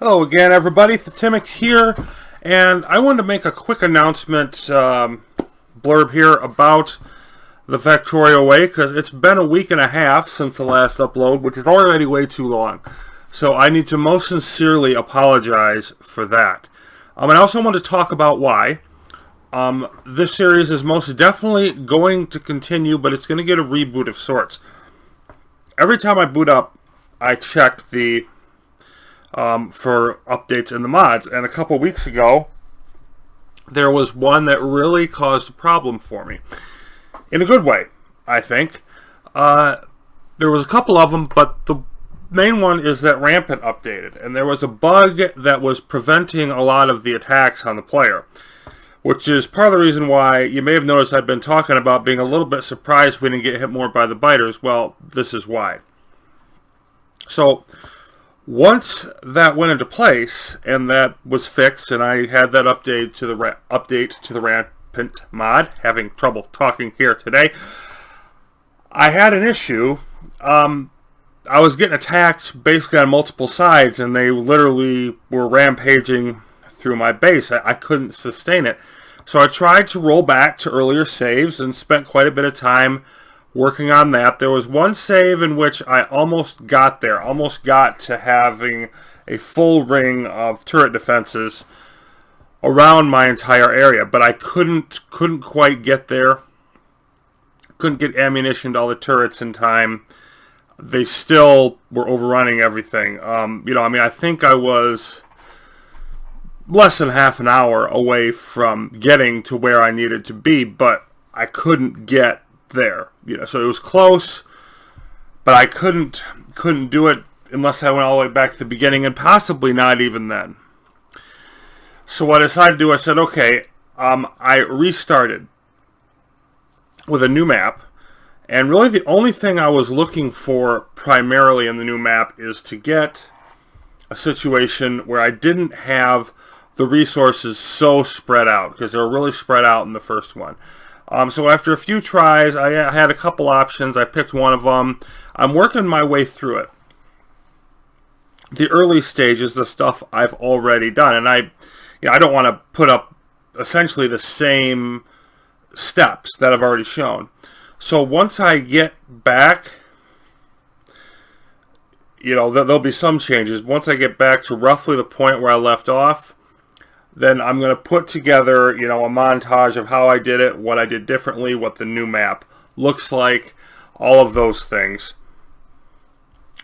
Hello again, everybody. Timic here, and I wanted to make a quick announcement blurb here about the Factorio way, because it's been a week and a half since the last upload, which is already way too long. So I need to most sincerely apologize for that. And I also want to talk about why. This series is most definitely going to continue, but it's going to get a reboot of sorts. Every time I boot up, I check the for updates in the mods, and a couple weeks ago there was one that really caused a problem for me in a good way, I think. There was a couple of them, but the main one is that Rampant updated, and there was a bug that was preventing a lot of the attacks on the player, which is part of the reason why you may have noticed I've been talking about being a little bit surprised we didn't get hit more by the biters. Well, this is why. So once that went into place and that was fixed, and I had that update to the Rampant mod, having trouble talking here today, I had an issue. I was getting attacked basically on multiple sides, and they literally were rampaging through my base. I couldn't sustain it. So I tried to roll back to earlier saves and spent quite a bit of time working on that. There was one save in which I almost got there, almost got to having a full ring of turret defenses around my entire area, but I couldn't quite get there. Couldn't get ammunition to all the turrets in time. They still were overrunning everything. I think I was less than half an hour away from getting to where I needed to be, but I couldn't get there. So it was close, but I couldn't do it unless I went all the way back to the beginning, and possibly not even then. So what I decided to do, I said, okay, I restarted with a new map, and really the only thing I was looking for primarily in the new map is to get a situation where I didn't have the resources so spread out, because they were really spread out in the first one. So after a few tries, I had a couple options. I picked one of them. I'm working my way through it. The early stages, the stuff I've already done, and I don't want to put up essentially the same steps that I've already shown. So once I get back, there'll be some changes. Once I get back to roughly the point where I left off, then I'm going to put together, a montage of how I did it, what I did differently, what the new map looks like, all of those things.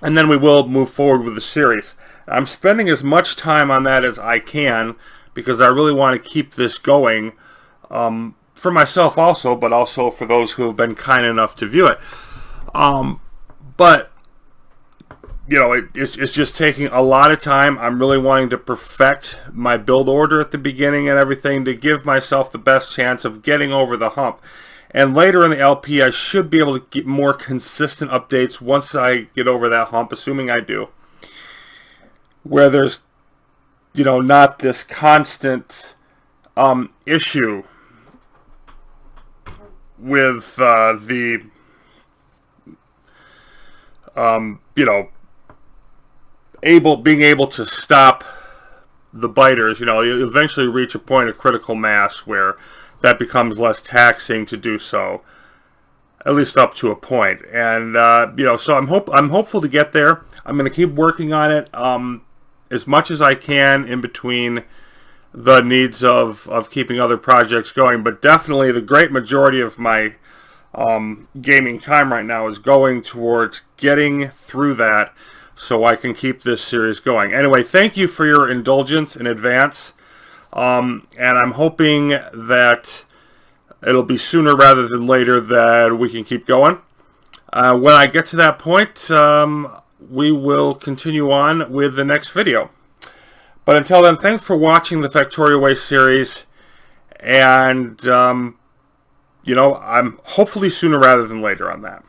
And then we will move forward with the series. I'm spending as much time on that as I can, because I really want to keep this going, for myself also, but also for those who have been kind enough to view it. But it's just taking a lot of time. I'm really wanting to perfect my build order at the beginning and everything to give myself the best chance of getting over the hump. And later in the LP, I should be able to get more consistent updates once I get over that hump, assuming I do, where there's, not this constant issue with being able to stop the biters. You eventually reach a point of critical mass where that becomes less taxing to do so, at least up to a point. And so I'm hopeful to get there. I'm going to keep working on it as much as I can in between the needs of keeping other projects going. But definitely the great majority of my gaming time right now is going towards getting through that, so I can keep this series going. Anyway, thank you for your indulgence in advance, and I'm hoping that it'll be sooner rather than later that we can keep going. When I get to that point, we will continue on with the next video. But until then, thanks for watching the Factorio Way series, and I'm hopefully sooner rather than later on that.